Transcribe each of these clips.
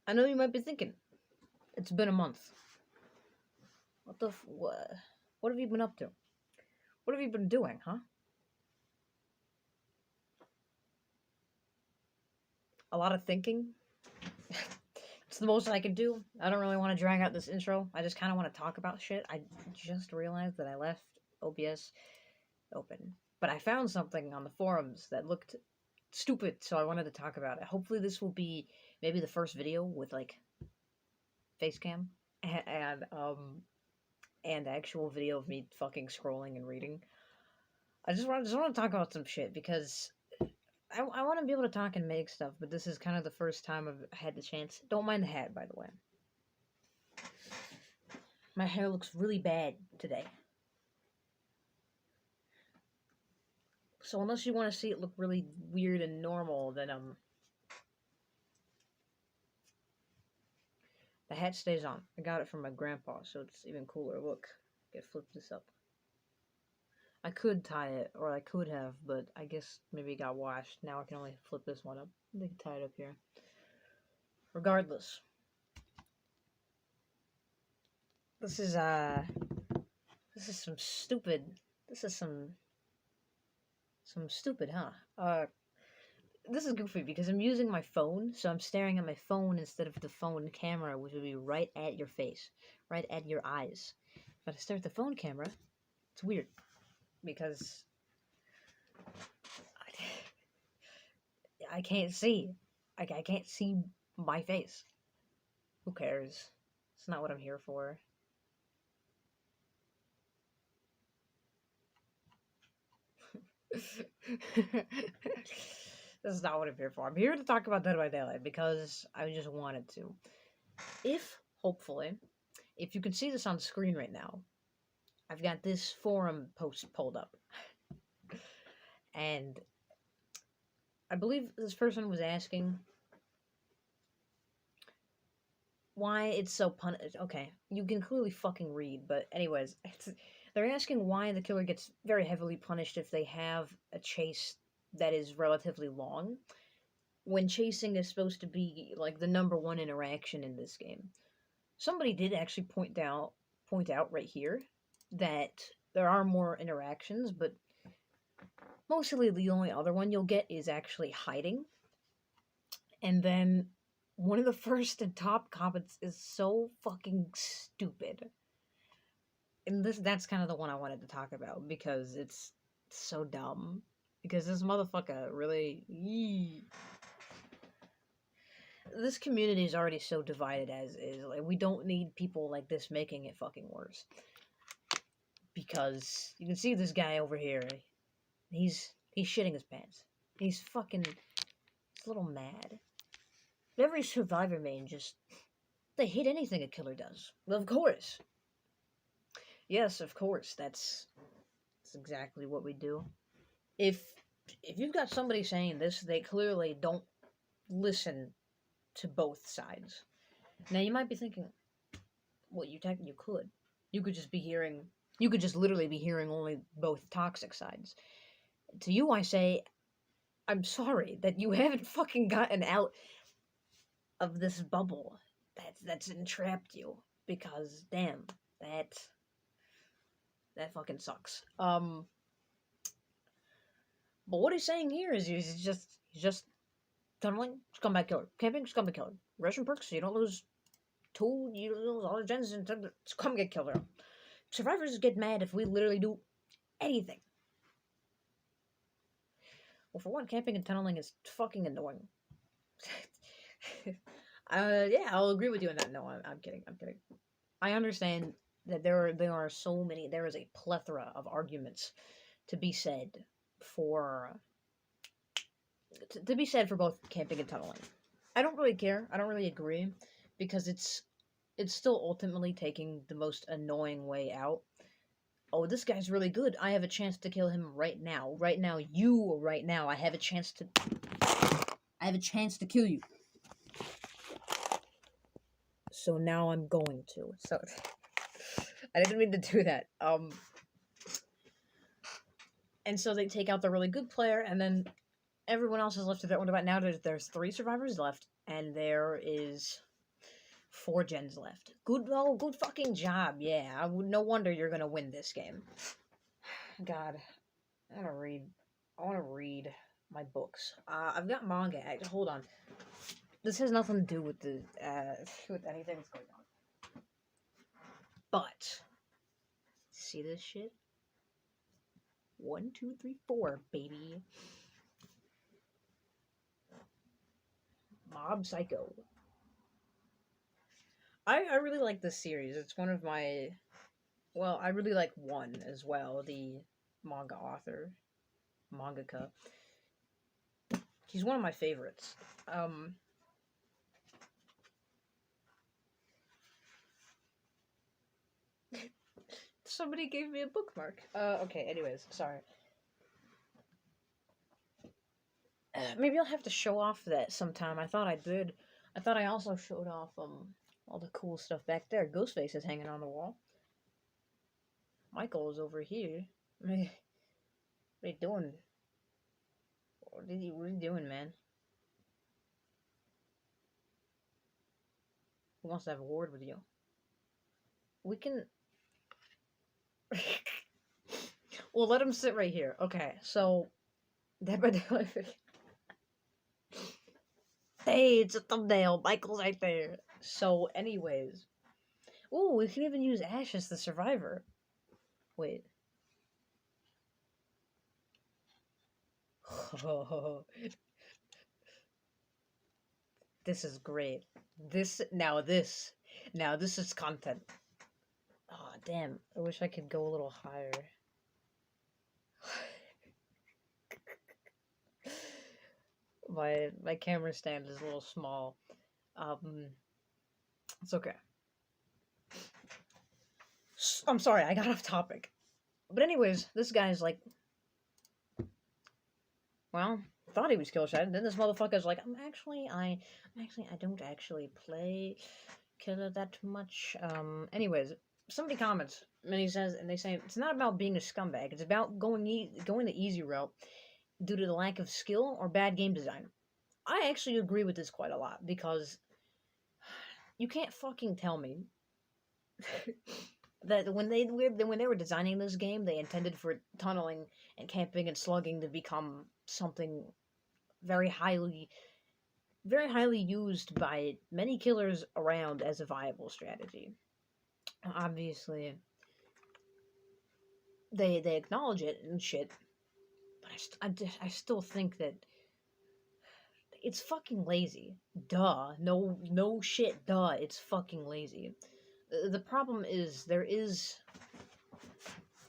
I know you might be thinking, it's been a month. What have you been up to? What have you been doing, huh? A lot of thinking? It's the most I can do. I don't really want to drag out this intro. I just kind of want to talk about shit. I just realized that I left OBS open. But I found something on the forums that looked stupid, so I wanted to talk about it. Hopefully this will be maybe the first video with, like, face cam and actual video of me fucking scrolling and reading. I just want to talk about some shit because I want to be able to talk and make stuff, but this is kind of the first time I've had the chance. Don't mind the hat, by the way. My hair looks really bad today. So unless you want to see it look really weird and normal, then the hat stays on. I got it from my grandpa, so it's even cooler. Look, get flip this up. I could tie it, or I could have, but I guess maybe it got washed. Now I can only flip this one up. They can tie it up here. Regardless, this is some stupid. This is some stupid, huh? This is goofy because I'm using my phone, so I'm staring at my phone instead of the phone camera, which would be right at your face, right at your eyes. If I stare at the phone camera, it's weird because I can't see. I can't see my face. Who cares? It's not what I'm here for. This is not what I'm here for. I'm here to talk about Dead by Daylight because I just wanted to. Hopefully, if you can see this on screen right now, I've got this forum post pulled up. And I believe this person was asking why it's so okay, you can clearly fucking read, but anyways, they're asking why the killer gets very heavily punished if they have a chase that is relatively long, when chasing is supposed to be, like, the number one interaction in this game. Somebody did actually point out right here that there are more interactions, but mostly the only other one you'll get is actually hiding. And then one of the first and top comments is so fucking stupid. And that's kind of the one I wanted to talk about because it's so dumb. Because this motherfucker really... This community is already so divided as is. Like, we don't need people like this making it fucking worse. Because you can see this guy over here. He's shitting his pants. He's fucking... He's a little mad. But every survivor main just... They hate anything a killer does. Well, of course. Yes, of course. That's exactly what we do. If you've got somebody saying this, they clearly don't listen to both sides. Now, you might be thinking, well, you could. You could just literally be hearing only both toxic sides. To you, I say, I'm sorry that you haven't fucking gotten out of this bubble that's entrapped you. Because, damn, that fucking sucks. But what he's saying here is he's just tunneling, scumbag killer. Camping, scumbag killer. Russian perks, so you don't lose you lose all the gens, and scumbag killer. Survivors get mad if we literally do anything. Well, for one, camping and tunneling is fucking annoying. Yeah, I'll agree with you on that. No, I'm kidding. I understand that there are so many. There is a plethora of arguments to be said for both camping and tunneling. I don't really care. I don't really agree because it's still ultimately taking the most annoying way out. Oh, this guy's really good. I have a chance to kill him right now. Right now, I have a chance to kill you. So now I'm going to. So I didn't mean to do that. And so they take out the really good player, and then everyone else is left to their own. Now there's 3 survivors left, and there is 4 gens left. Good, oh, good fucking job. Yeah, no wonder you're gonna win this game. God, I wanna read. I wanna read my books. I've got manga. Hold on. This has nothing to do with the with anything that's going on. But see this shit? 1, 2, 3, 4, baby. Mob Psycho. I really like this series. It's one of my... Well, I really like one as well, the manga author, mangaka. He's one of my favorites. Somebody gave me a bookmark. Okay, anyways, sorry. Maybe I'll have to show off that sometime. I thought I did. I thought I also showed off, all the cool stuff back there. Ghostface is hanging on the wall. Michael is over here. What are you doing? What are you doing, man? Who wants to have a word with you? We can... Well, let him sit right here. Okay, so... Hey, it's a thumbnail. Michael's right there. So, anyways. Ooh, we can even use Ash as the survivor. Wait. This is great. This is content. Oh, damn. I wish I could go a little higher. My camera stand is a little small. It's okay. I'm sorry, I got off topic. But anyways, this guy's like, well, thought he was kill shot, and then this motherfucker's like, I don't actually play killer that much. Anyways, somebody comments, and they say it's not about being a scumbag. It's about going the easy route due to the lack of skill or bad game design. I actually agree with this quite a lot, because you can't fucking tell me that when they were designing this game, they intended for tunneling and camping and slugging to become something very highly used by many killers around as a viable strategy. Obviously, they acknowledge it and shit, but I still think that it's fucking lazy. Duh. No shit. Duh. It's fucking lazy. The problem is there is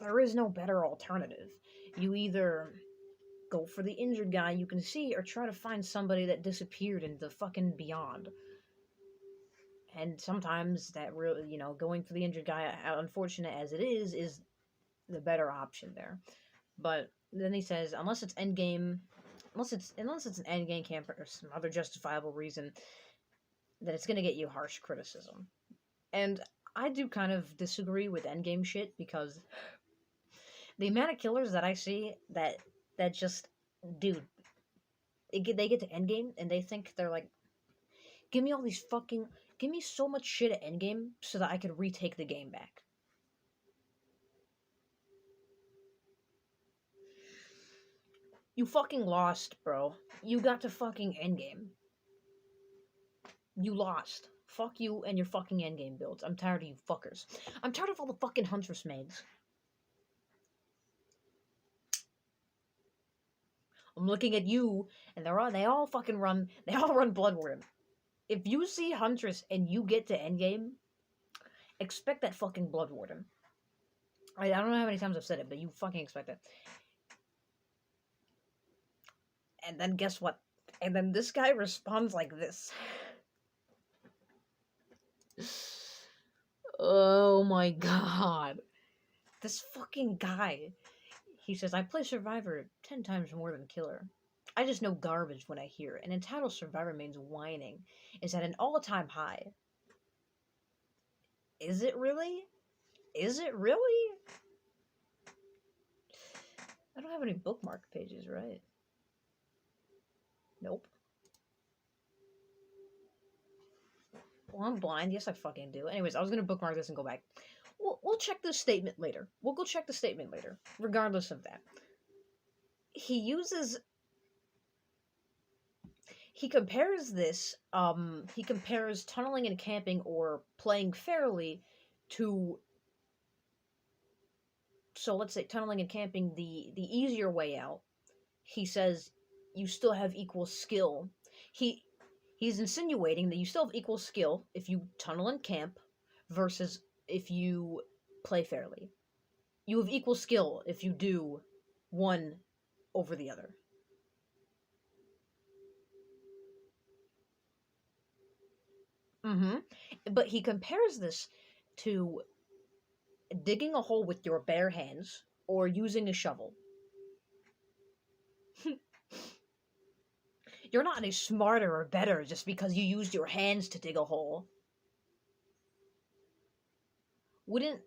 no better alternative. You either go for the injured guy you can see, or try to find somebody that disappeared in the fucking beyond. And sometimes that really, going for the injured guy, unfortunate as it is the better option there. But then he says, unless it's an endgame camp or some other justifiable reason, that it's gonna get you harsh criticism. And I do kind of disagree with endgame shit, because the amount of killers that I see that just, dude, they get to endgame and they think they're like, give me so much shit at endgame so that I could retake the game back. You fucking lost, bro. You got to fucking endgame. You lost. Fuck you and your fucking endgame builds. I'm tired of you fuckers. I'm tired of all the fucking Huntress maids. I'm looking at you, and they all run Bloodworm. If you see Huntress and you get to endgame, expect that fucking Bloodwarden. I don't know how many times I've said it, but you fucking expect it. And then guess what? And then this guy responds like this. Oh my god. This fucking guy. He says, I play Survivor 10 times more than Killer. I just know garbage when I hear it. And entitled Survivor means whining is at an all-time high. Is it really? Is it really? I don't have any bookmark pages, right? Nope. Well, I'm blind. Yes, I fucking do. Anyways, I was gonna bookmark this and go back. We'll check this statement later. We'll go check the statement later. Regardless of that, he uses. He compares this. He compares tunneling and camping or playing fairly to. So let's say tunneling and camping, the easier way out. He says you still have equal skill. He he's insinuating that you still have equal skill if you tunnel and camp versus if you play fairly. You have equal skill if you do one over the other. Mm-hmm. But he compares this to digging a hole with your bare hands or using a shovel. You're not any smarter or better just because you used your hands to dig a hole. Wouldn't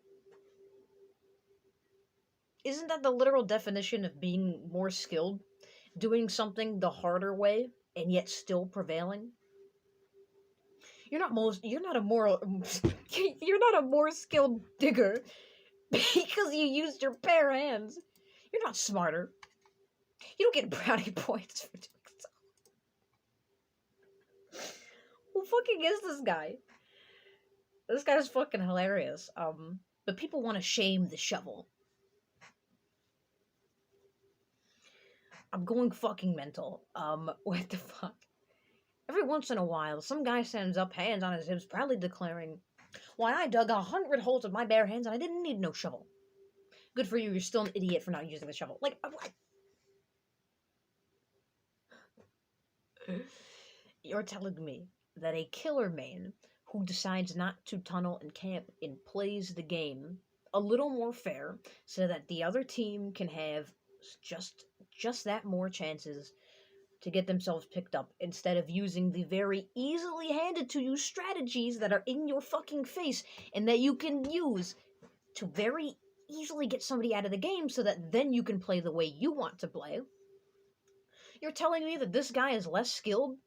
Isn't that the literal definition of being more skilled? Doing something the harder way and yet still prevailing? You're not a more you're not a more skilled digger because you used your bare hands. You're not smarter. You don't get brownie points for doing so. Who fucking is this guy? This guy's fucking hilarious. But people want to shame the shovel. I'm going fucking mental. What the fuck? Every once in a while, some guy stands up, hands on his hips, proudly declaring, "Why, I dug 100 holes with my bare hands and I didn't need no shovel." Good for you, you're still an idiot for not using the shovel. Like, what? You're telling me that a killer main who decides not to tunnel and camp and plays the game a little more fair so that the other team can have just just that more chances to get themselves picked up instead of using the very easily handed to you strategies that are in your fucking face and that you can use to very easily get somebody out of the game so that then you can play the way you want to play. You're telling me that this guy is less skilled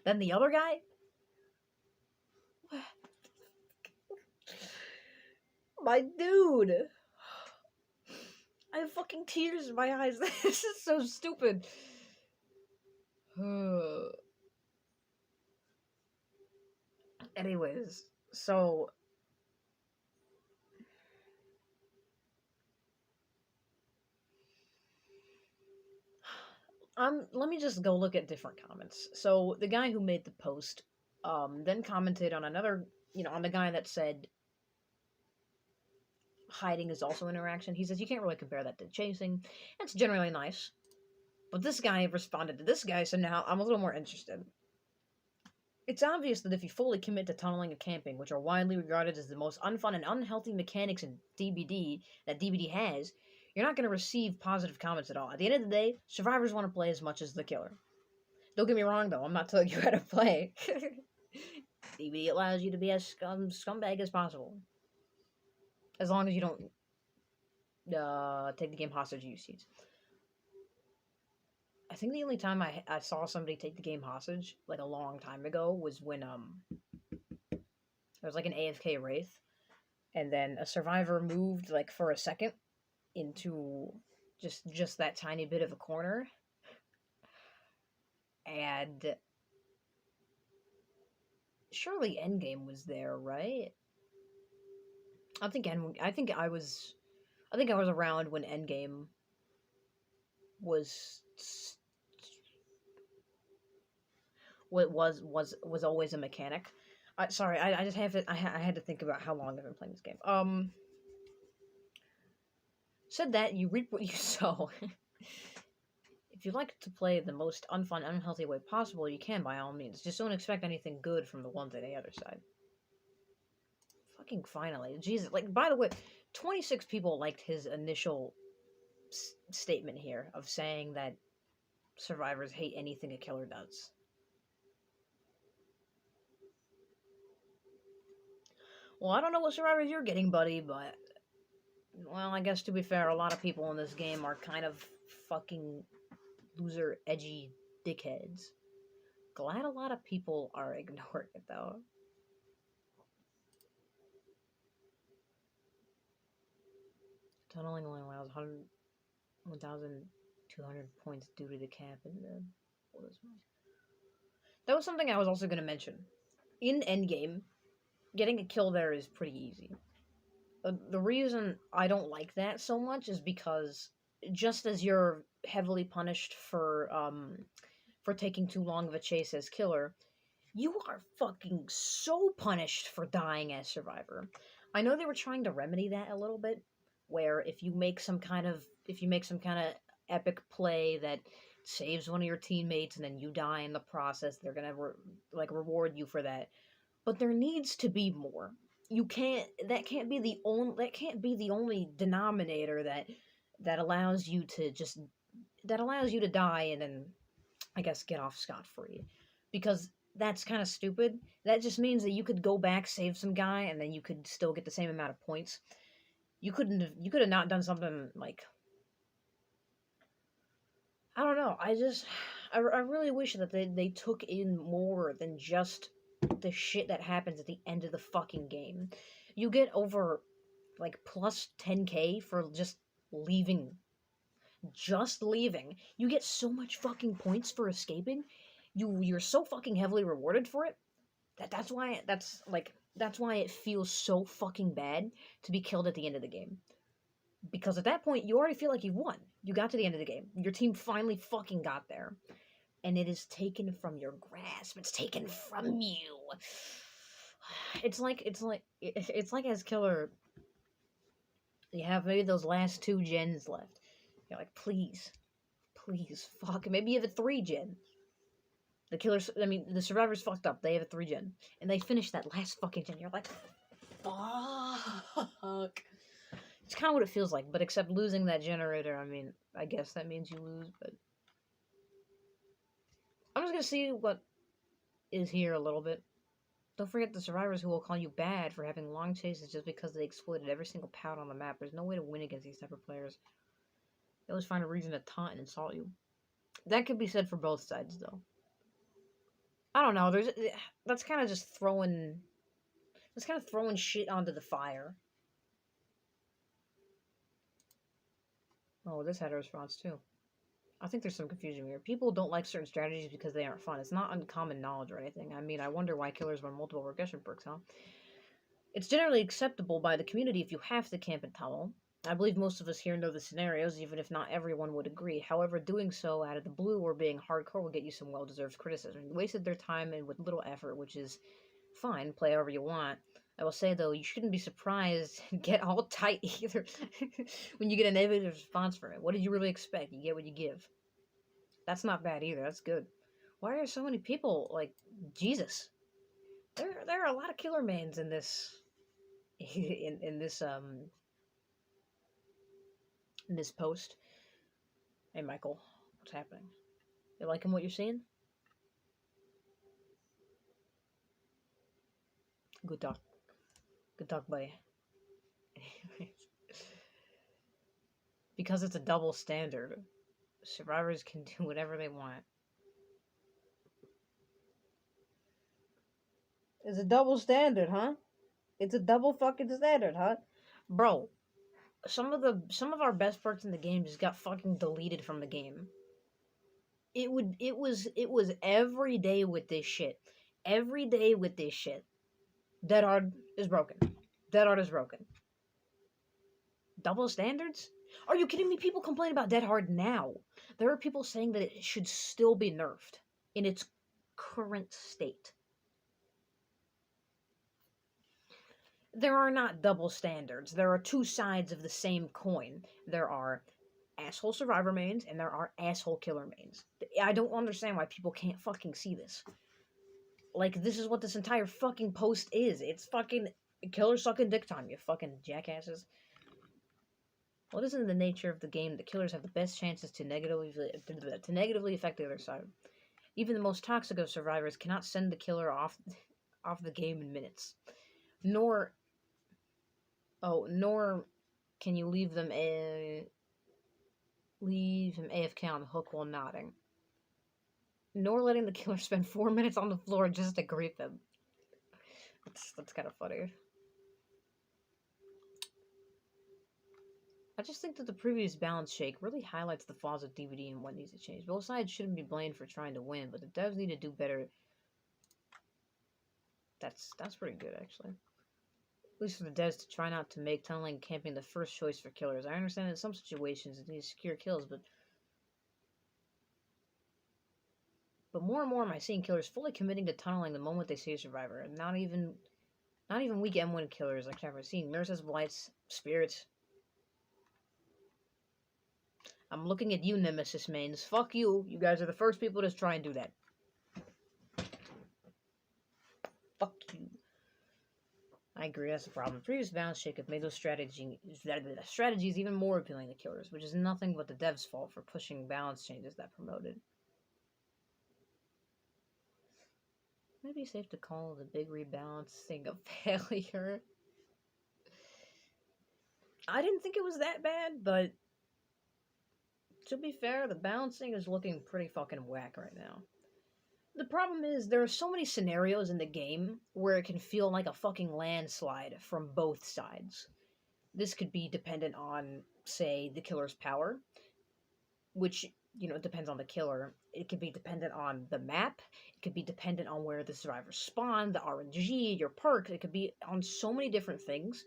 than the other guy? My dude! I have fucking tears in my eyes. This is so stupid. Anyways, so let me just go look at different comments. So the guy who made the post then commented on another, on the guy that said hiding is also interaction. He says you can't really compare that to chasing. That's generally nice. But this guy responded to this guy, so now I'm a little more interested. It's obvious that if you fully commit to tunneling and camping, which are widely regarded as the most unfun and unhealthy mechanics in DBD that DBD has, you're not going to receive positive comments at all. At the end of the day, survivors want to play as much as the killer. Don't get me wrong, though. I'm not telling you how to play. DBD allows you to be as scumbag as possible. As long as you don't take the game hostage, you see. I think the only time I saw somebody take the game hostage, like a long time ago, was when there was like an AFK Wraith, and then a survivor moved like for a second into just that tiny bit of a corner, and surely Endgame was there, right? I think I was around when Endgame was what was always a mechanic. Sorry, I just have to I had to think about how long I've been playing this game. Said that you reap what you sow. If you like to play the most unfun, unhealthy way possible, you can by all means. Just don't expect anything good from the ones on the other side. Fucking finally, Jesus! Like, by the way, 26 people liked his initial statement here of saying that survivors hate anything a killer does. Well, I don't know what survivors you're getting, buddy, but well, I guess to be fair, a lot of people in this game are kind of fucking loser, edgy dickheads. Glad a lot of people are ignoring it, though. Tunneling only allows 1,200 points due to the cap in the... That was something I was also going to mention. In Endgame, getting a kill there is pretty easy. The reason I don't like that so much is because just as you're heavily punished for taking too long of a chase as killer, you are fucking so punished for dying as survivor. I know they were trying to remedy that a little bit, where if you make some kind of epic play that saves one of your teammates and then you die in the process, they're gonna reward you for that. But there needs to be more. That can't be the only denominator that allows you to die and then I guess get off scot-free, because that's kind of stupid. That just means that you could go back, save some guy, and then you could still get the same amount of points. You could have not done something like, I don't know. I really wish that they took in more than just the shit that happens at the end of the fucking game. You get over like plus 10k for just leaving. Just leaving. You get so much fucking points for escaping. You're so fucking heavily rewarded for it. That's why it feels so fucking bad to be killed at the end of the game. Because at that point you already feel like you've won. You got to the end of the game. Your team finally fucking got there. And it is taken from your grasp. It's taken from you. It's like as killer, you have maybe those last 2 gens left. You're like, please, fuck. Maybe you have a 3 gen. The survivors fucked up. They have a 3 gen. And they finished that last fucking gen. You're like, fuck. It's kind of what it feels like, but except losing that generator, I guess that means you lose, but... I'm just gonna see what is here a little bit. Don't forget the survivors who will call you bad for having long chases just because they exploited every single pout on the map. There's no way to win against these type of players. They always find a reason to taunt and insult you. That could be said for both sides, though. I don't know. That's kind of just throwing shit onto the fire. Oh, this had a response too. I think there's some confusion here. People don't like certain strategies because they aren't fun. It's not uncommon knowledge or anything. I wonder why killers run multiple regression perks, huh? It's generally acceptable by the community if you have to camp and tunnel. I believe most of us here know the scenarios, even if not everyone would agree. However, doing so out of the blue or being hardcore will get you some well-deserved criticism. You wasted their time and with little effort, which is fine. Play however you want. I will say, though, you shouldn't be surprised and get all tight either when you get a negative response from it. What did you really expect? You get what you give. That's not bad either. That's good. Why are so many people, like, Jesus? There are a lot of killer mains in this... in this post. Hey, Michael. What's happening? You liking what you're seeing? Good talk. Good talk, buddy. Anyways. Because it's a double standard, survivors can do whatever they want. It's a double standard, huh? It's a double fucking standard, huh? Bro, some of our best perks in the game just got fucking deleted from the game. It was every day with this shit. Every day with this shit. Dead Hard is broken. Dead Hard is broken. Double standards? Are you kidding me? People complain about Dead Hard now. There are people saying that it should still be nerfed in its current state. There are not double standards. There are 2 sides of the same coin. There are asshole survivor mains and there are asshole killer mains. I don't understand why people can't fucking see this. Like, this is what this entire fucking post is. It's fucking killer sucking dick time, you fucking jackasses. What is in the nature of the game that killers have the best chances to negatively affect the other side? Even the most toxic of survivors cannot send the killer off the game in minutes. Nor can you leave him AFK on the hook while nodding. Nor letting the killer spend 4 minutes on the floor just to greet them. That's kind of funny. I just think that the previous balance shake really highlights the flaws of DVD and what needs to change. Both sides shouldn't be blamed for trying to win, but the devs need to do better. That's pretty good, actually. At least for the devs to try not to make tunneling and camping the first choice for killers. I understand in some situations it needs to secure kills, but more and more am I seeing killers fully committing to tunneling the moment they see a survivor, and not even weak M1 killers like I've seen nurses, blights, spirits. I'm looking at you, Nemesis mains. Fuck you. You guys are the first people to try and do that. Fuck you. I agree, that's the problem. Previous balance shake have made those strategies even more appealing to killers, which is nothing but the devs' fault for pushing balance changes that promoted. Maybe it's safe to call the big rebalancing a failure. I didn't think it was that bad, but to be fair, the balancing is looking pretty fucking whack right now. The problem is, there are so many scenarios in the game where it can feel like a fucking landslide from both sides. This could be dependent on, say, the killer's power, which, you know, depends on the killer. It could be dependent on the map. It could be dependent on where the survivors spawn, the RNG, your perks. It could be on so many different things.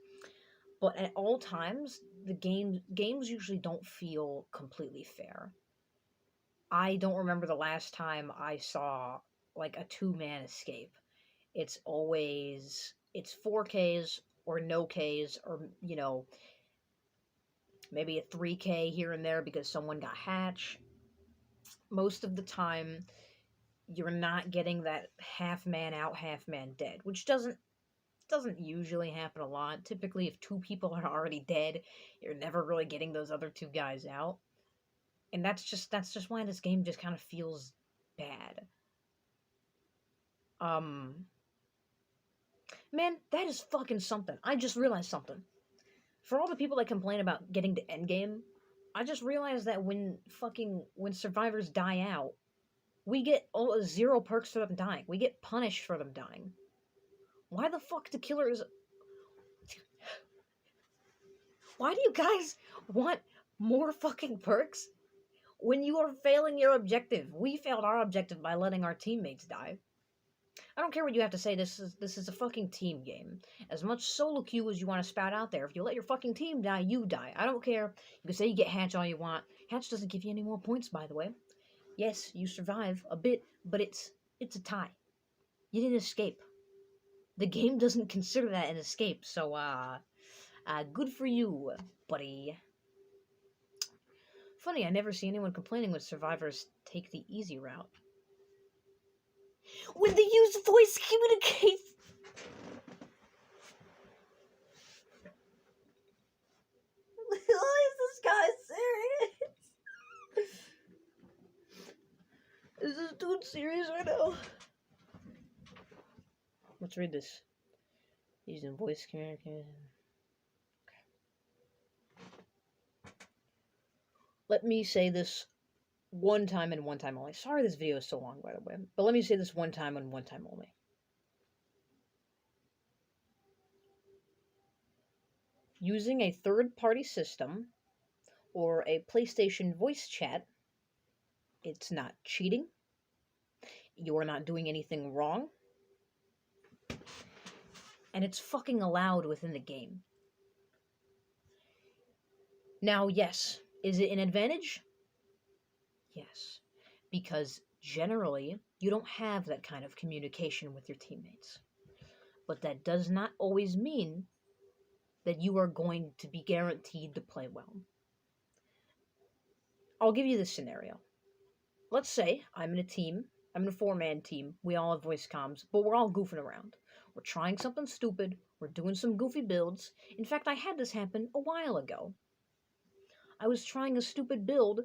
But at all times, the games usually don't feel completely fair. I don't remember the last time I saw, like, a two-man escape. It's always, it's 4Ks or no Ks, or, you know, maybe a 3K here and there because someone got hatched. Most of the time, you're not getting that half man out, half man dead, which doesn't usually happen a lot. Typically, if two people are already dead, you're never really getting those other two guys out. And that's just why this game just kind of feels bad. Man, that is fucking something. I just realized something. For all the people that complain about getting to endgame, I just realized that when survivors die out, we get 0 perks for them dying. We get punished for them dying. Why the fuck do killers... Why do you guys want more fucking perks when you are failing your objective? We failed our objective by letting our teammates die. I don't care what you have to say, this is a fucking team game. As much solo queue as you want to spout out there, if you let your fucking team die, you die. I don't care. You can say you get Hatch all you want. Hatch doesn't give you any more points, by the way. Yes, you survive a bit, but it's a tie. You didn't escape. The game doesn't consider that an escape, so, good for you, buddy. Funny, I never see anyone complaining when survivors take the easy route. When they use voice communication... Is this guy serious? Is this dude serious right now? Let's read this. Using voice communication. Okay. Let me say this one time and one time only. Sorry this video is so long, by the way. But let me say this one time and one time only. Using a third-party system or a PlayStation voice chat, it's not cheating. You're not doing anything wrong. And it's fucking allowed within the game. Now, yes, is it an advantage? Yes. Because generally, you don't have that kind of communication with your teammates. But that does not always mean that you are going to be guaranteed to play well. I'll give you this scenario. Let's say I'm in a team. I'm in a 4-man team. We all have voice comms, but we're all goofing around. We're trying something stupid. We're doing some goofy builds. In fact, I had this happen a while ago. I was trying a stupid build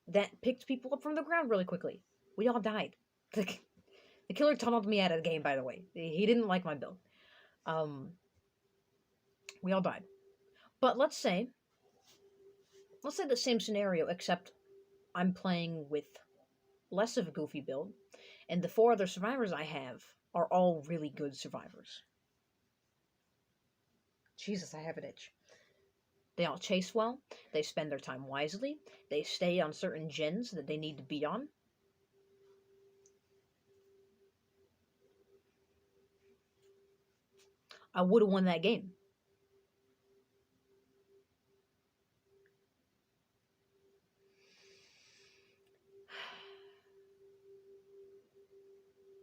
that picked people up from the ground really quickly. We all died. The killer tunneled me out of the game, by the way. He didn't like my build. We all died. But let's say the same scenario, except I'm playing with less of a goofy build, and the 4 other survivors I have are all really good survivors. Jesus, I have an itch. They all chase well. They spend their time wisely. They stay on certain gens that they need to be on. I would have won that game.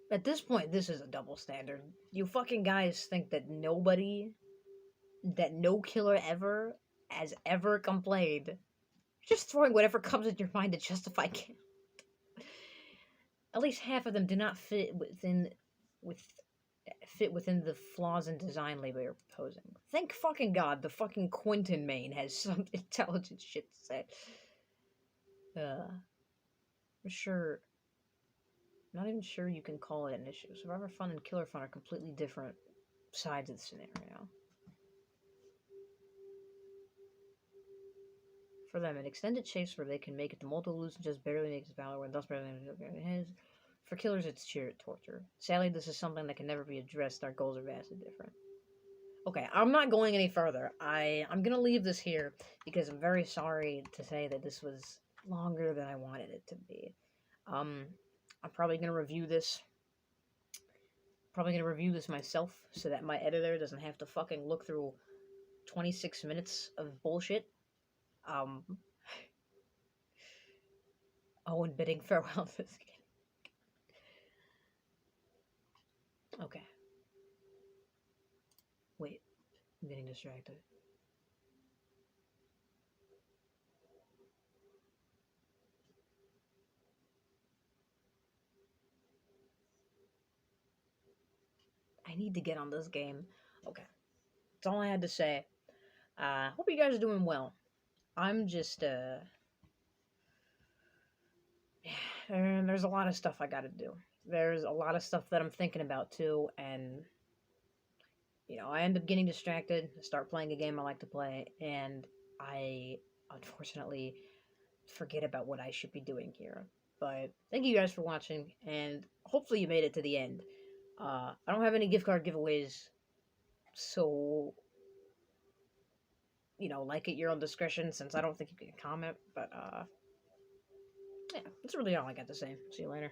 At this point, this is a double standard. You fucking guys think that no killer ever has ever complained. Just throwing whatever comes into your mind to justify kill. At least half of them do not with fit within the flaws in design label you're proposing. Thank fucking God the fucking Quentin main has some intelligent shit to say. I'm sure. Not even sure you can call it an issue. Survivor Fun and Killer Fun are completely different sides of the scenario. For them, an extended chase where they can make it to multiple lose and just barely makes Valor and thus barely his. For killers, it's sheer torture. Sadly, this is something that can never be addressed. Our goals are vastly different. Okay, I'm not going any further. I'm gonna leave this here because I'm very sorry to say that this was longer than I wanted it to be. I'm probably gonna review this. Probably gonna review this myself so that my editor doesn't have to fucking look through 26 minutes of bullshit. And bidding farewell to this game. Okay. Wait, I'm getting distracted. I need to get on this game. Okay. That's all I had to say. Hope you guys are doing well. I'm just, and there's a lot of stuff I gotta do. There's a lot of stuff that I'm thinking about too, and I end up getting distracted, start playing a game I like to play, and I unfortunately forget about what I should be doing here. But thank you guys for watching, and hopefully you made it to the end. I don't have any gift card giveaways, so like at your own discretion, since I don't think you can comment. But yeah, that's really all I got to say. See you later.